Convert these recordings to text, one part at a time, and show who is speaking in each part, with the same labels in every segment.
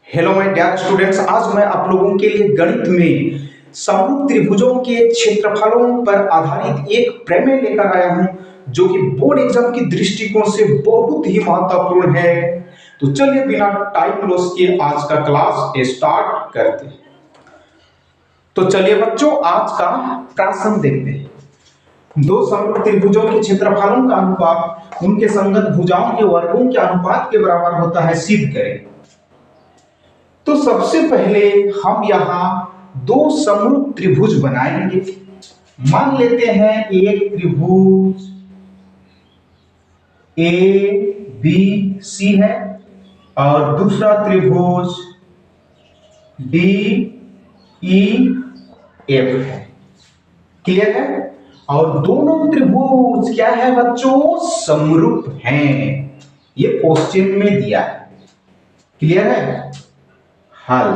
Speaker 1: Hello my dear students, आज मैं आप लोगों के लिए गणित में समरूप त्रिभुजों के क्षेत्रफलों पर आधारित एक प्रमेय लेकर आया हूं जो कि बोर्ड एग्जाम की दृष्टिकोण से बहुत ही महत्वपूर्ण है। तो चलिए बिना टाइम लॉस किए आज का क्लास स्टार्ट करते हैं। तो चलिए बच्चों, आज का प्रश्न देखते हैं। दो समरूप त्रिभुजों के क्षेत्रफलों का अनुपात उनके संगत भुजाओं के वर्गों के अनुपात के बराबर होता है, सिद्ध करें। तो सबसे पहले हम यहां दो समरूप त्रिभुज बनाएंगे। मान लेते हैं एक त्रिभुज ए बी सी है और दूसरा त्रिभुज डी ई एफ है। क्लियर है? और दोनों त्रिभुज क्या है बच्चों? समरूप हैं। ये क्वेश्चन में दिया है। क्लियर है? हल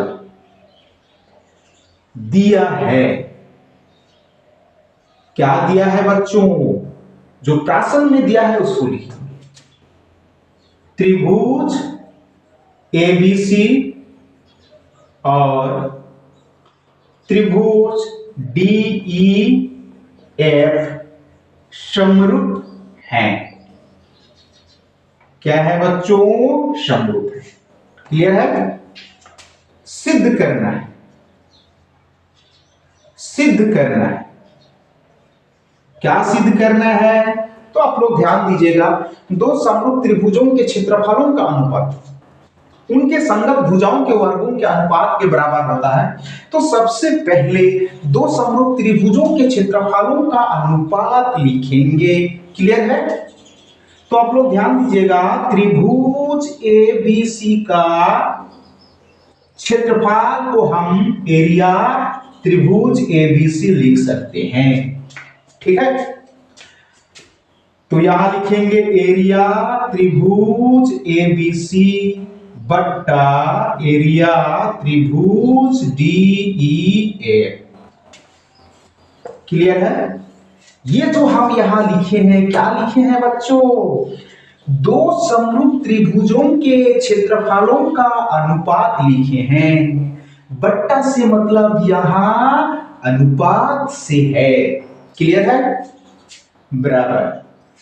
Speaker 1: दिया है। क्या दिया है बच्चों? जो प्रश्न में दिया है उसको लिखिए। त्रिभुज एबीसी और त्रिभुज डीईएफ समरूप हैं। क्या है बच्चों? समरूप है। क्लियर है? सिद्ध करना है। सिद्ध करना है। क्या सिद्ध करना है? तो आप लोग ध्यान दीजिएगा। दो समरूप त्रिभुजों के क्षेत्रफलों का अनुपात उनके संगत भुजाओं के वर्गों के अनुपात के बराबर होता है। तो सबसे पहले दो समरूप त्रिभुजों के क्षेत्रफलों का अनुपात लिखेंगे। क्लियर है? तो आप लोग ध्यान दीजिएगा। त्रिभुज एबीसी का क्षेत्रफल को हम एरिया त्रिभुज एबीसी लिख सकते हैं। ठीक है? तो यहां लिखेंगे एरिया त्रिभुज एबीसी बट्टा एरिया त्रिभुज डीईएफ। क्लियर है? ये जो हम यहां लिखे हैं, क्या लिखे हैं बच्चों? दो समरूप त्रिभुजों के क्षेत्रफलों का अनुपात लिखे हैं। बट्टा से मतलब यहां अनुपात से है। क्लियर है? बराबर।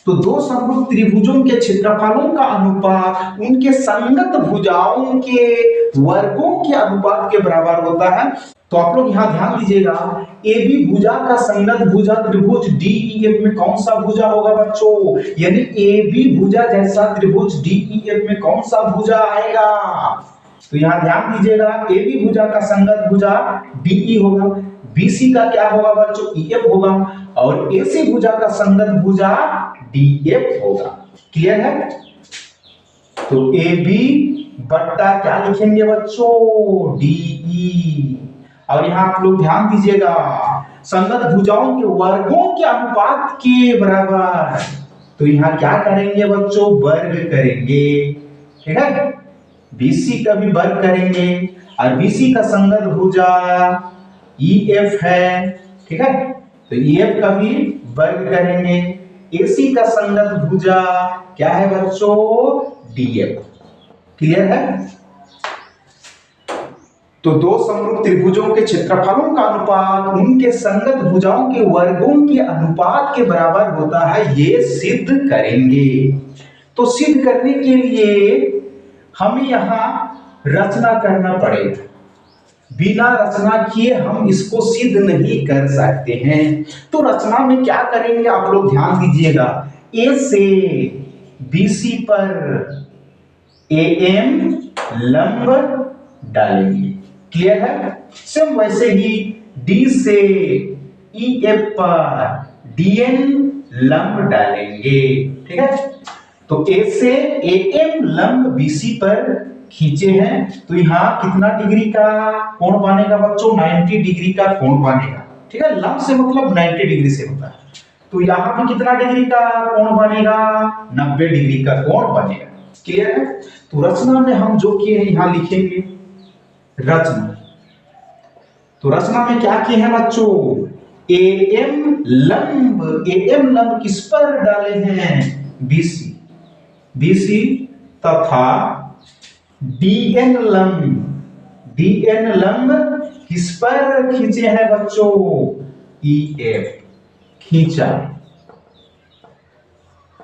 Speaker 1: तो दो समरूप त्रिभुजों के क्षेत्रफलों का अनुपात उनके संगत भुजाओं के वर्गों के अनुपात के बराबर होता है। तो आप लोग यहां ध्यान दीजिएगा। ए बी भुजा का संगत भुजा त्रिभुज डीईएफ में कौन सा भुजा होगा बच्चों? यानी ए बी भुजा जैसा त्रिभुज डीईएफ में कौन सा भुजा आएगा? तो यहां ध्यान दीजिएगा। ए बी भुजा का संगत भुजा डीई होगा। बीसी का क्या होगा बच्चों? ईएफ होगा। और एसी भुजा का संगत भुजा डीएफ होगा। क्लियर है? तो ए बी बट्टा क्या लिखेंगे बच्चों? डीई। और यहां आप लोग ध्यान दीजिएगा। संगत भुजाओं के वर्गों के अनुपात के बराबर। तो यहां क्या करेंगे बच्चों? वर्ग करेंगे। ठीक है? बीसी का भी वर्ग करेंगे। और बीसी का संगत भुजा ईएफ है। ठीक है? तो ईएफ का भी वर्ग करेंगे। एसी का संगत भुजा क्या है बच्चों? डीएफ। क्लियर है? तो दो समरूप त्रिभुजों के क्षेत्रफलों का अनुपात उनके संगत भुजाओं के वर्गों के अनुपात के बराबर होता है। ये सिद्ध करेंगे। तो सिद्ध करने के लिए हमें यहां रचना करना पड़ेगा। बिना रचना किए हम इसको सिद्ध नहीं कर सकते हैं। तो रचना में क्या करेंगे आप लोग ध्यान दीजिएगा। ए से बीसी पर एएम लंब डालेंगे। क्लियर है? सेम वैसे ही डी से ईएफ पर डीएन लंब डालेंगे। ठीक है? तो ए से एएम लंब बीसी पर खींचे हैं। तो यहां कितना डिग्री का कोण बनेगा बच्चों? 90 डिग्री का कोण बनेगा। ठीक है? लंब से मतलब 90 डिग्री से होता है। तो यहां पे कितना डिग्री का कोण बनेगा? 90 डिग्री का कोण बनेगा। क्लियर है? तो रचना में हम जो किए हैं यहां लिखेंगे रचना। तो रचना में क्या किए हैं बच्चों? एएम लंब किस पर डाले हैं? बीसी तथा डीएन लंब डी एन लंब किस पर खींचे हैं बच्चों? ई एफ खींचा।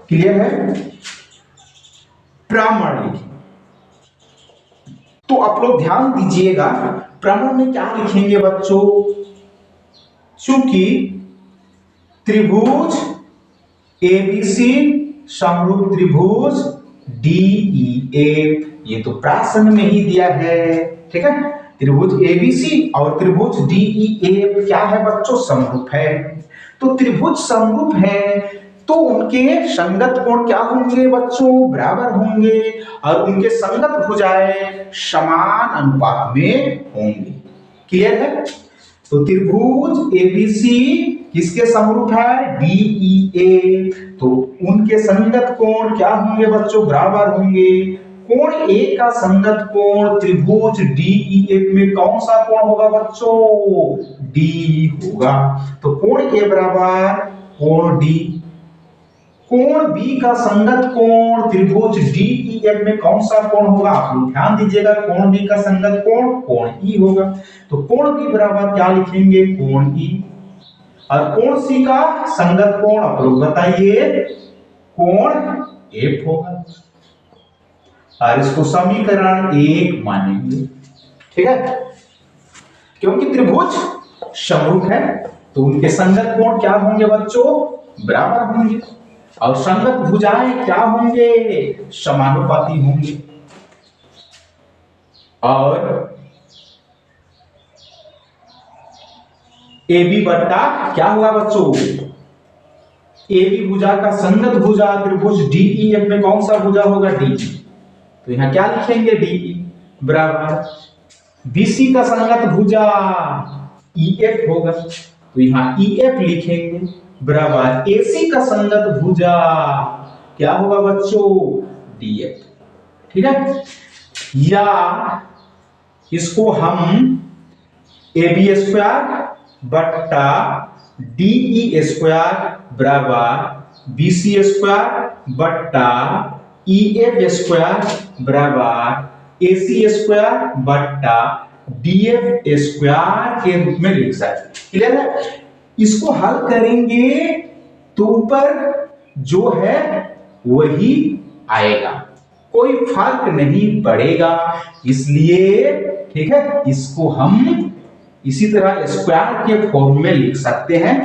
Speaker 1: क्लियर है? प्रमाण लिखें। तो आप लोग ध्यान दीजिएगा, प्रमाण में क्या लिखेंगे बच्चों? चूंकि त्रिभुज एबीसी समरूप त्रिभुज डीईएफ, ये तो प्रश्न में ही दिया है, ठीक है। त्रिभुज एबीसी और त्रिभुज डीईएफ क्या है बच्चों? समरूप है। तो त्रिभुज समरूप है तो उनके संगत कोण क्या होंगे बच्चों? बराबर होंगे, और उनके संगत भुजाएं समान अनुपात में होंगे। क्लियर है? तो त्रिभुज एबीसी किसके समरूप है? डीईए। तो उनके संगत कोण क्या होंगे बच्चों? बराबर होंगे। कोण ए का संगत कोण त्रिभुज डीईएफ में कौन सा कोण होगा बच्चों? डी होगा। तो कोण ए बराबर कोण डी। कोण बी का संगत कोण त्रिभुज डीईएफ में कौन सा कोण होगा? आप लोग ध्यान दीजिएगा, कोण बी का संगत कोण कोण ई होगा। तो कोण बी बराबर क्या लिखेंगे? कोण ई। और कोण सी का संगत कोण आप लोग बताइए? कोण एफ होगा। और इसको समीकरण 1 मानेंगे, ठीक है। क्योंकि त्रिभुज समरूप है तो उनके संगत कोण क्या होंगे बच्चों? बराबर होंगे, और संगत भुजाएं क्या होंगे? समानुपाती होंगे। और ए बी बट्टा क्या होगा बच्चों? ए बी भुजा का संगत भुजा त्रिभुज डीईएफ में कौन सा भुजा होगा? डी। तो यहां क्या लिखेंगे? डीई बराबर बीसी का संगत भुजा ईएफ होगा, तो यहां ईएफ लिखेंगे बराबर एसी का संगत भुजा क्या होगा बच्चों? डीएफ। ठीक है। या इसको हम ए बी स्क्वायर बट्टा डीई स्क्वायर बराबर बीसी स्क्वायर बट्टा ईएफ स्क्वायर बराबर एसी स्क्वायर बट्टा डीएफ स्क्वायर के रूप में लिख सकते। क्लियर है? इसको हल करेंगे तो ऊपर जो है वही आएगा, कोई फर्क नहीं पड़ेगा। इसलिए ठीक है, इसको हम इसी तरह स्क्वायर के फॉर्म में लिख सकते हैं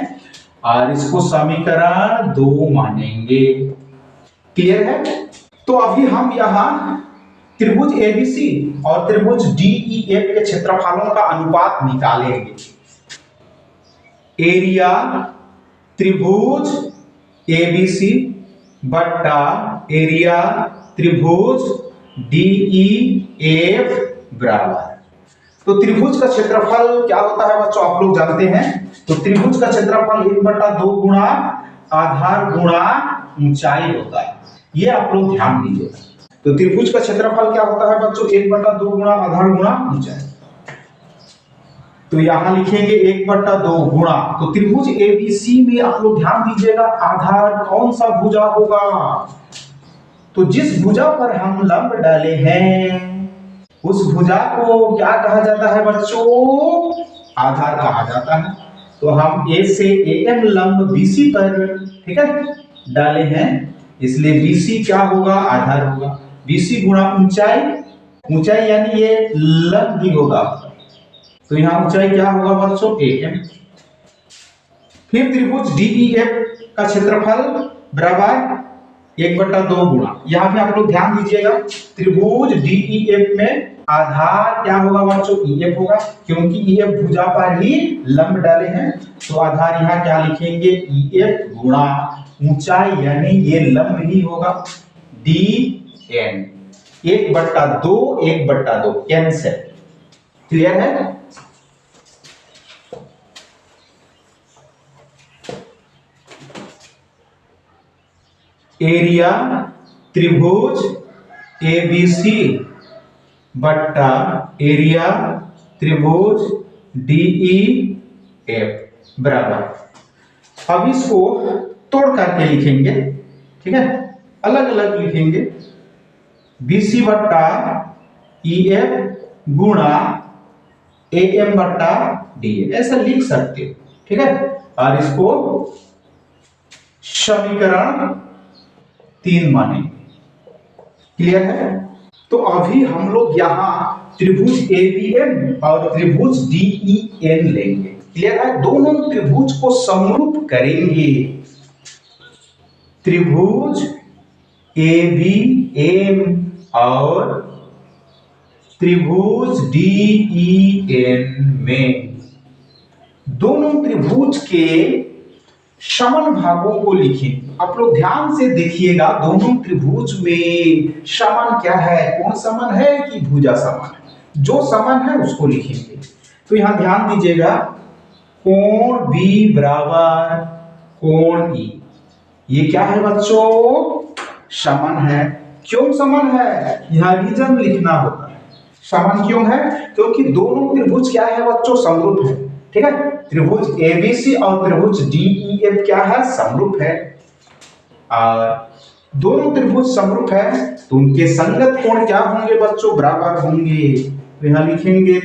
Speaker 1: और इसको समीकरण 2 मानेंगे। क्लियर है? तो अभी हम यहां त्रिभुज एबीसी और त्रिभुज डीईएफ के क्षेत्रफलों का अनुपात निकालेंगे। एरिया त्रिभुज एबीसी बट्टा एरिया त्रिभुज डीईएफ बराबर। तो त्रिभुज का क्षेत्रफल क्या होता है बच्चों? आप लोग जानते हैं। तो त्रिभुज का क्षेत्रफल 1/2 गुणा आधार गुणा ऊंचाई होता है। ये आप लोग ध्यान दीजिए। तो त्रिभुज का क्षेत्रफल क्या होता है बच्चों? 1/2 गुणा आधार गुणा ऊंचाई। तो यहां लिखेंगे 1/2 गुणा। तो त्रिभुज एबीसी में आप लोग ध्यान दीजिएगा, आधार कौन सा भुजा होगा? तो जिस भुजा पर हम लंब डाले हैं उस भुजा को क्या कहा जाता है बच्चों? आधार कहा जाता है। तो हम ए से एम लंब बीसी पर ठीक है डाले हैं, इसलिए बीसी क्या होगा? आधार होगा। बीसी गुणा ऊंचाई, ऊंचाई यानी ये लंब ही होगा, तो यहां ऊंचाई क्या होगा बच्चों? एम। फिर त्रिभुज डीईएफ का क्षेत्रफल बराबर 1/2 गुणा। यहां भी आप लोग ध्यान दीजिएगा, त्रिभुज डीईएफ में आधार क्या होगा बच्चों? ईएफ होगा, क्योंकि ईएफ भुजा पर ही लंब डाले हैं। तो आधार यहां क्या लिखेंगे? ईएफ गुणा ऊंचाई यानी ये लंब ही होगा, डी एन। 1/2 1/2 कैंसिल। क्लियर है? एरिया त्रिभुज एबीसी बट्टा एरिया त्रिभुज डीईएफ बराबर। अब इसको तोड़ करके लिखेंगे, ठीक है, अलग अलग लिखेंगे। बीसी बट्टा ईएफ गुणा ए एम बट्टा डी एन, ऐसा लिख सकते हो, ठीक है। और इसको समीकरण 3 माने। क्लियर है? तो अभी हम लोग यहां त्रिभुज एबीएम और त्रिभुज डीईएन लेंगे। क्लियर है? दोनों त्रिभुज को समरूप करेंगे। त्रिभुज एबीएम और त्रिभुज डीईएन में दोनों त्रिभुज के समान भागों को लिखें। आप लोग ध्यान से देखिएगा, दोनों त्रिभुज में समान क्या है, कोण समान है कि भुजा समान है? जो समान है उसको लिखेंगे। तो यहां ध्यान दीजिएगा, कोण बी बराबर कोण ई, ये क्या है बच्चों? समान है। क्यों समान है? यहां रीजन लिखना होता है। समान क्यों है? क्योंकि दोनों त्रिभुज क्या है बच्चों? समरूप है, ठीक है। त्रिभुज एबीसी और त्रिभुज डीईएफ क्या है? समरूप है। और दोनों त्रिभुज समरूप है तो उनके संगत कोण क्या होंगे बच्चों? बराबर होंगे। तो यहां लिखेंगे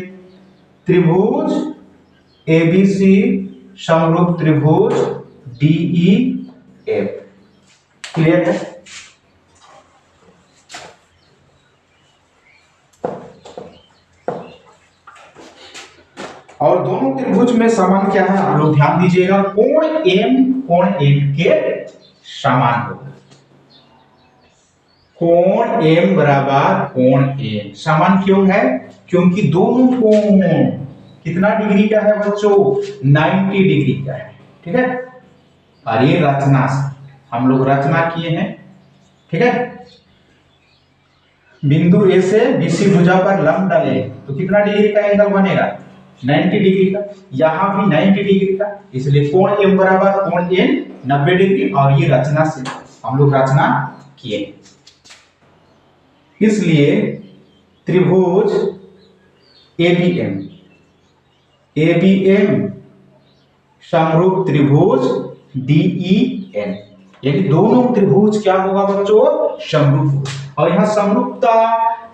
Speaker 1: त्रिभुज एबीसी समरूप त्रिभुज डीईएफ। क्लियर है? और दोनों त्रिभुज में समान क्या है? आप लोग ध्यान दीजिएगा, कोण एम के समान होगा। कोण एम बराबर कोण एम समान क्यों है? क्योंकि दोनों कोण कितना डिग्री का है बच्चों? 90 डिग्री का है, ठीक है। और ये रचना हम लोग रचना किए हैं, ठीक है। बिंदु ए से बीसी भुजा पर लंब डाले तो कितना डिग्री का एंगल बनेगा? 90 डिग्री का। यहां भी 90 डिग्री का, इसलिए कोण एम बराबर कोण एन 90 डिग्री। और ये रचना से हम लोग रचना किए, इसलिए त्रिभुज एबीएम समरूप त्रिभुज डीईएन, यानी दोनों त्रिभुज क्या होगा बच्चों? समरूप। और यहां समरूपता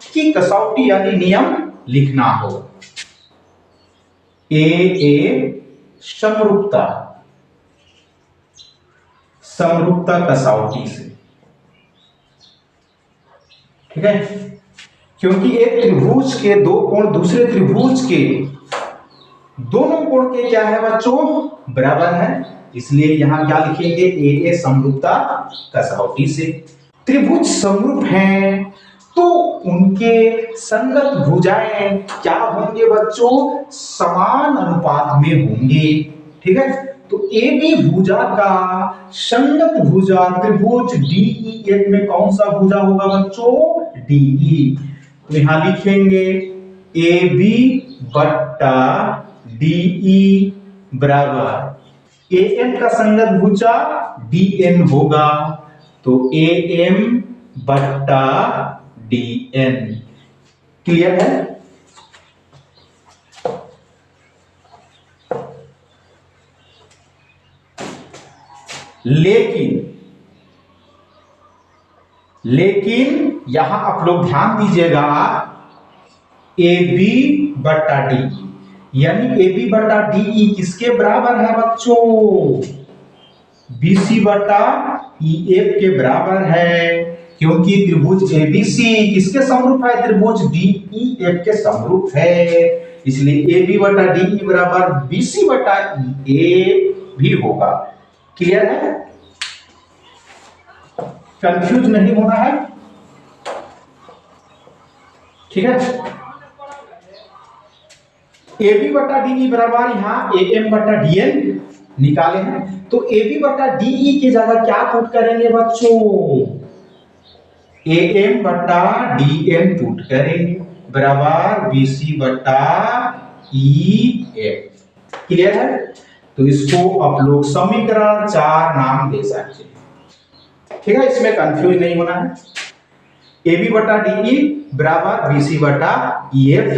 Speaker 1: की कसौटी यानी नियम लिखना होगा। ए समरूपता कसौटी से, ठीक है। क्योंकि एक त्रिभुज के दो कोण दूसरे त्रिभुज के दोनों कोण के क्या है बच्चों? बराबर है। इसलिए यहां क्या लिखेंगे? ए समरूपता कसौटी से। त्रिभुज समरूप हैं तो उनके संगत भुजाएं क्या होंगे बच्चों? समान अनुपात में होंगे, ठीक है। तो AB भुजा का संगत भुजा त्रिभुज DEF में कौन सा भुजा होगा बच्चों? DE। तो यहां लिखेंगे AB बट्टा DE बराबर AM का संगत भुजा DN होगा, तो AM बट्टा DN। क्लियर है? लेकिन यहां आप लोग ध्यान दीजिएगा, AB बट्टा DE यानी AB बट्टा DE किसके बराबर है बच्चों? BC बट्टा EF के बराबर है। क्योंकि त्रिभुज ABC किसके समरूप है? त्रिभुज DEF के समरूप है। इसलिए AB बट्टा DE बराबर BC बट्टा EF भी होगा। क्लियर है? कंफ्यूज नहीं होना है, ठीक है। AB बट्टा DE बराबर यहां AM बट्टा DN निकाले हैं, तो AB बट्टा DE की जगह क्या पुट करेंगे बच्चों? AM बट्टा DN पुट करेंगे बराबर BC बट्टा EF। क्लियर है? तो इसको आप लोग समीकरण 4 नाम दे सकते हैं, ठीक है। इसमें कंफ्यूज नहीं होना है। AB बट्टा DE बराबर BC बट्टा EF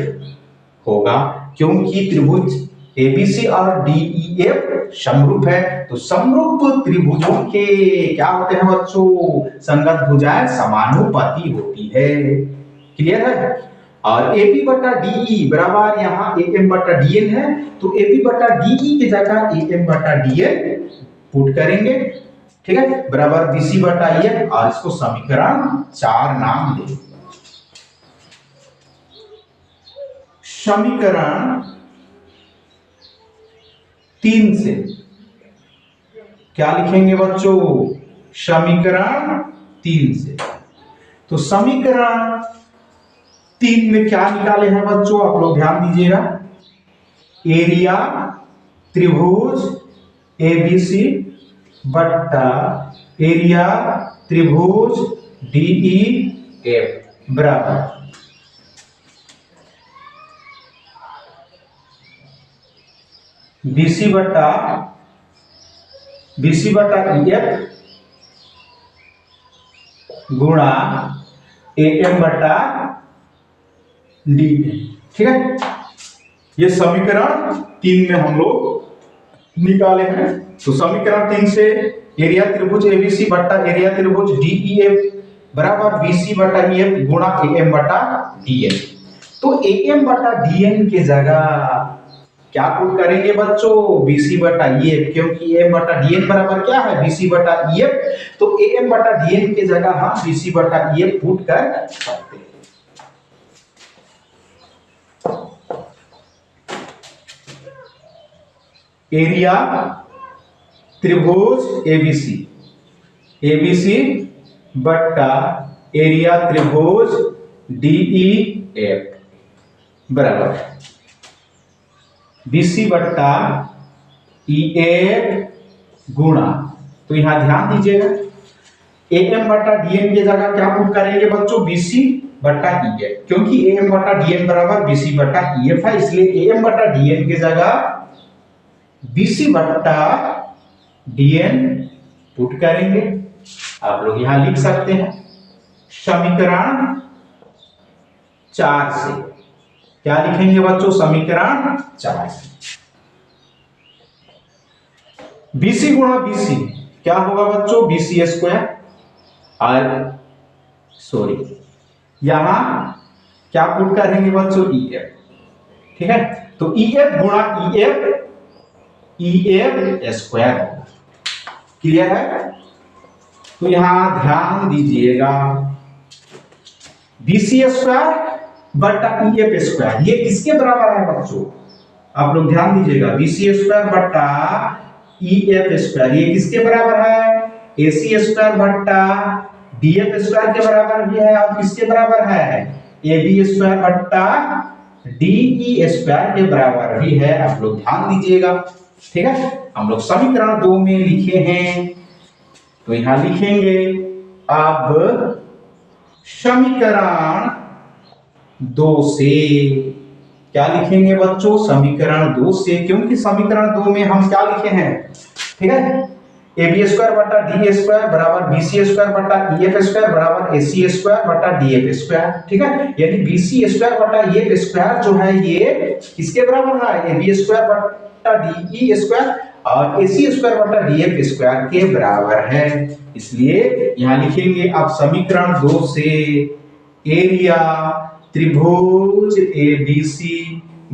Speaker 1: होगा, क्योंकि त्रिभुज ABC और DEF समरूप है। तो समरूप त्रिभुजों के क्या होते हैं बच्चों? संगत भुजाएं समानुपाती होती है। क्लियर है? और ए बी बटा डीई बराबर यहाँ ए एम बटा डी एन है, तो ए बी बटा डीई की जगह ए एम बटा डी एन पुट करेंगे, ठीक है, बराबर बी सी बटा ई एफ, और इसको समीकरण 4 नाम दे। समीकरण 3 से क्या लिखेंगे बच्चों? समीकरण 3 से, तो समीकरण 3 में क्या निकाले हैं बच्चों? आप लोग ध्यान दीजिएगा। एरिया त्रिभुज एबीसी बट्टा एरिया त्रिभुज डीई एफ बराबर बीसी बट्टा ई एफ गुणा ए एम बटा डी, ठीक है। ये समीकरण 3 में हम लोग निकाले हैं। तो समीकरण 3 से एरिया त्रिभुज एबीसी बट्टा एरिया त्रिभुज डीईएफ बराबर बीसी बटा ईएफ गुणा एएम बटा डीएन। तो एएम बटा डीएन के जगह क्या पुट करेंगे बच्चों? बीसी बटा ईएफ, क्योंकि एएम बटा डीएन बराबर क्या है? बीसी बटा ईएफ। तो एएम बटा डीएन के जगह हम बीसी बटा ईएफ पुट कर सकते हैं। एरिया त्रिभुज एबीसी बट्टा एरिया त्रिभुज डीईएफ बराबर बीसी बट्टा ईएफ गुणा, तो यहां ध्यान दीजिएगा एएम बट्टा डीएन की जगह क्या पुट करेंगे बच्चों? बीसी बट्टा ईएफ, क्योंकि एएम बट्टा डीएन बराबर बीसी बट्टा ईएफ है, इसलिए एएम बट्टा डीएन की जगह बीसी बट्टा डीएन पुट करेंगे। आप लोग यहां लिख सकते हैं समीकरण 4 से क्या लिखेंगे बच्चों? समीकरण 4 से बीसी गुणा बीसी क्या होगा बच्चों? बीसी स्क्वायर, और सॉरी यहां क्या पुट करेंगे बच्चों? ईएफ, ठीक है। तो ईएफ गुणा ईएफ स्क्वायर होगा। क्लियर है? तो यहां ध्यान दीजिएगा बीसी स्क्वायर बट्टा ईएफ स्क्वायर ये किसके बराबर है बच्चों? आप लोग ध्यान दीजिएगा बीसी स्क्वायर बट्टा ईएफ स्क्वायर ये किसके बराबर है? एसी स्क्वायर बट्टा डीएफ स्क्वायर के बराबर भी है, और किसके बराबर है? एबी स्क्वायर बट्टा डीई स्क्वायर के बराबर भी है। आप लोग ध्यान दीजिएगा, ठीक है। हम लोग समीकरण 2 में लिखे हैं, तो यहां लिखेंगे अब समीकरण 2 से क्या लिखेंगे बच्चों? समीकरण 2 से, क्योंकि समीकरण 2 में हम क्या लिखे हैं? ठीक है, ए स्क्वायर बटा डी स्क्वायर बराबर बीसी स्क्वायर बटा ईएफ स्क्वायर बराबर एसी स्क्वायर बटा डीएफ स्क्वायर, ठीक है। यानी बीसी स्क्वायर बटा ईएफ स्क्वायर जो है ये किसके बराबर है? ए बी स्क्वायर बटा डी स्क्वायर और एसी स्क्वायर बटा डीएफ स्क्वायर के बराबर है। इसलिए यहां लिखेंगे आप समीकरण 2 से एरिया त्रिभुज एबीसी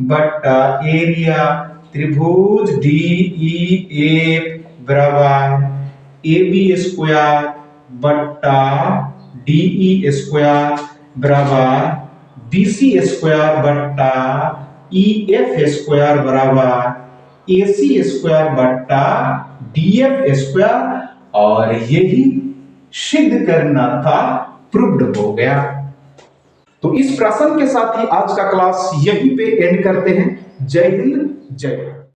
Speaker 1: बटा एरिया त्रिभुज डीईएफ बराबर AB स्क्वायर बट्टा DE स्क्वायर बराबर BC स्क्वायर बट्टा EF स्क्वायर बराबर AC स्क्वायर बट्टा DF स्क्वायर, और यही सिद्ध करना था, प्रूव्ड हो गया। तो इस प्रश्न के साथ ही आज का क्लास यहीं पे एंड करते हैं। जय हिंद, जय भारत।